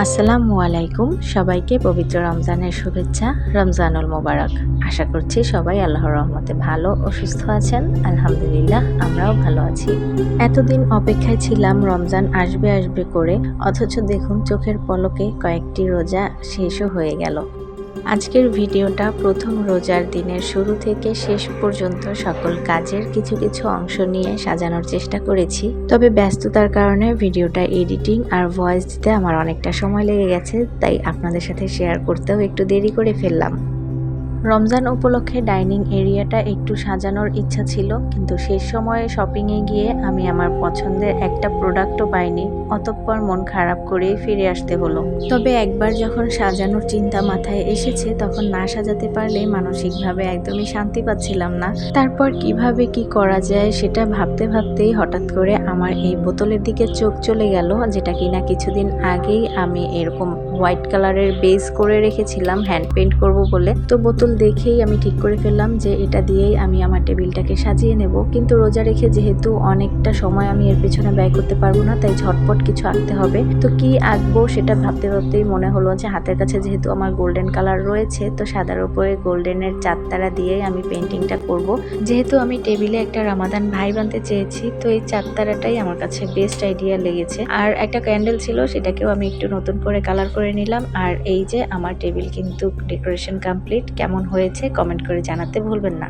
আসসালামু আলাইকুম, সবাইকে পবিত্র রমজানের শুভেচ্ছা। রমজানুল মোবারক। আশা করছি সবাই আল্লাহর রহমতে ভালো ও সুস্থ আছেন। আলহামদুলিল্লাহ, আমরাও ভালো আছি। এতদিন অপেক্ষায় ছিলাম রমজান আসবে আসবে করে, অথচ দেখুন চোখের পলকে কয়েকটি রোজা শেষও হয়ে গেল। আজকের ভিডিওটা প্রথম রোজার দিনের শুরু থেকে শেষ পর্যন্ত সকল কাজের কিছু কিছু অংশ নিয়ে সাজানোর চেষ্টা করেছি। তবে ব্যস্ততার কারণে ভিডিওটা এডিটিং আর ভয়েস দিতে আমার অনেকটা সময় লেগে গেছে, তাই আপনাদের সাথে শেয়ার করতেও একটু দেরি করে ফেললাম। রমজান উপলক্ষে ডাইনিং এরিয়াটা একটু সাজানোর ইচ্ছা ছিল, কিন্তু শেষ সময়ে শপিংয়ে গিয়ে আমি আমার পছন্দের একটা প্রোডাক্টও পাইনি। অতঃপর মন খারাপ করেই ফিরে আসতে হলো। তবে একবার যখন সাজানোর চিন্তা মাথায় এসেছে, তখন না সাজাতে পারলে মানসিকভাবে একদমই শান্তি পাচ্ছিলাম না। তারপর কিভাবে কি করা যায় সেটা ভাবতে ভাবতেই হঠাৎ করে আমার এই বোতলের দিকে চোখ চলে গেল, যেটা কিনা কিছুদিন আগেই আমি এরকম হোয়াইট কালারের বেস করে রেখেছিলাম হ্যান্ড পেইন্ট করব বলে। তো বোতল দেখেই আমি ঠিক করে ফেললাম যে এটা দিয়েই আমি আমার টেবিলটাকে সাজিয়ে নেব। কিন্তু রোজা রেখে যেহেতু অনেকটা সময় আমি এর পেছনে ব্যয় করতে পারবো না, তাই ঝটপট কিছু আঁকতে হবে। তো কি আঁকবো সেটা ভাবতে ভাবতেই মনে হলো যে হাতের কাছে যেহেতু আমার গোল্ডেন কালার রয়েছে, তো সাদার উপরে গোল্ডেনের চাঁদতারা দিয়েই আমি পেইন্টিংটা করব। যেহেতু আমি টেবিলে একটা রামাদান ভাই বানতে চেয়েছি, তো এই চাঁদতারাটাই আমার কাছে বেস্ট আইডিয়া লেগেছে। আর একটা ক্যান্ডেল ছিল, সেটাকেও আমি একটু নতুন করে কালার করে নিলাম। আর এই যে আমার টেবিল কিন্তু ডেকোরেশন কমপ্লিট। কেমন হয়েছে কমেন্ট করে জানাতে ভুলবেন না।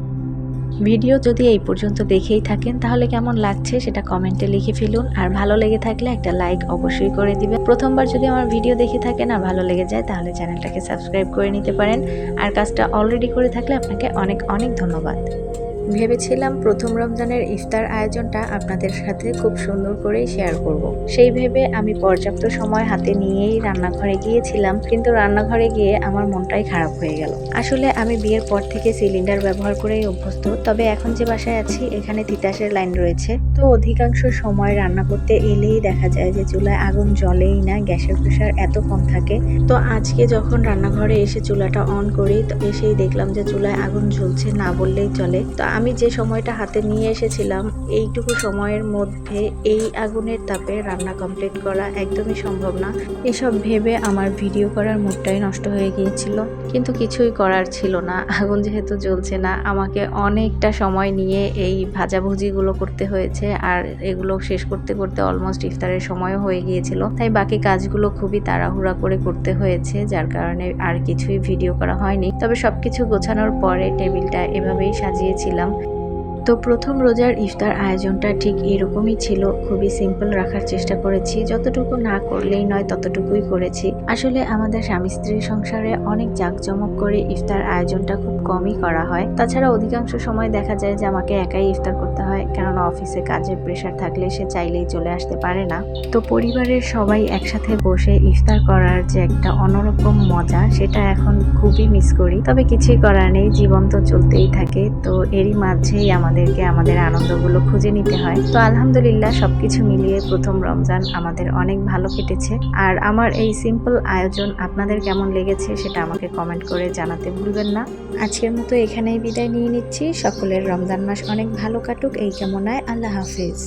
ভিডিও যদি এই পর্যন্ত দেখেই থাকেন তাহলে কেমন লাগছে সেটা কমেন্টে লিখে ফেলুন। আর ভালো লেগে থাকলে একটা লাইক অবশ্যই করে দিবেন। প্রথমবার যদি আমার ভিডিও দেখে থাকেন আর ভালো লেগে যায়, তাহলে চ্যানেলটাকে সাবস্ক্রাইব করে নিতে পারেন। আর কাজটা অলরেডি করে থাকলে আপনাকে অনেক অনেক ধন্যবাদ। ভেবেছিলাম প্রথম রমজানের ইফতার আয়োজনটা আপনাদের সাথে খুব সুন্দর করেই শেয়ার করব। সেই ভেবে আমি পর্যাপ্ত সময় হাতে নিয়েই রান্নাঘরে গিয়েছিলাম, কিন্তু রান্নাঘরে গিয়ে আমার মনটাই খারাপ হয়ে গেল। আসলে আমি বিয়ের পর থেকে সিলিন্ডার ব্যবহার করেই অভ্যস্ত, তবে এখন যে বাসায় আছি এখানে তিতাসের লাইন রয়েছে। তো অধিকাংশ সময় রান্না করতে এলেই দেখা যায় যে চুলায় আগুন জ্বলেই না, গ্যাসের প্রেশার এত কম থাকে। তো আজকে যখন রান্নাঘরে এসে চুলাটা অন করি, তো এসেই দেখলাম যে চুলায় আগুন জ্বলছে, না বললেই চলে। তো আমি যে সময়টা হাতে নিয়ে এসেছিলাম, এইটুকু সময়ের মধ্যে এই আগুনের তাপে রান্না কমপ্লিট করা একদমই সম্ভব না। এসব ভেবে আমার ভিডিও করার মুডটাই নষ্ট হয়ে গিয়েছিল, কিন্তু কিছুই করার ছিল না। আগুন যেহেতু জ্বলছে না, আমাকে অনেকটা সময় নিয়ে এই ভাজাভুজিগুলো করতে হয়েছে। আর এগুলো শেষ করতে করতে অলমোস্ট ইফতারের সময়ও হয়ে গিয়েছিল, তাই বাকি কাজগুলো খুবই তাড়াহুড়া করে করতে হয়েছে, যার কারণে আর কিছুই ভিডিও করা হয়নি। তবে সবকিছু গোছানোর পরে টেবিলটা এভাবেই সাজিয়েছিলাম। তো প্রথম রোজার ইফতার আয়োজনটা ঠিক এরকমই ছিল, খুবই সিম্পল রাখার চেষ্টা করেছি। যতটুকু না করলেই নয় ততটুকুই করেছি। আসলে আমাদের স্বামী স্ত্রীর সংসারে অনেক জাঁকজমক করে ইফতার আয়োজনটা খুব কমই করা হয়। তাছাড়া অধিকাংশ সময় দেখা যায় যে আমাকে একাই ইফতার করতে হয়, কেননা অফিসে কাজের প্রেশার থাকলে সে চাইলেই চলে আসতে পারে না। তো পরিবারের সবাই একসাথে বসে ইফতার করার যে একটা অন্যরকম মজা, সেটা এখন খুবই মিস করি। তবে কিছুই করার নেই, জীবন তো চলতেই থাকে। তো এরই মাঝেই আমাদের আনন্দগুলো খুঁজে নিতে হয়। তো আলহামদুলিল্লাহ, সবকিছু মিলিয়ে প্রথম রমজান আমাদের অনেক ভালো কেটেছে। আর আমার এই সিম্পল আয়োজন আপনাদের কেমন লেগেছে সেটা আমাকে কমেন্ট করে জানাতে ভুলবেন না। আজকের মতো এখানেই বিদায় নিয়ে নিচ্ছি। সকলের রমজান মাস অনেক ভালো কাটুক এই কামনায়। আল্লাহ হাফিজ।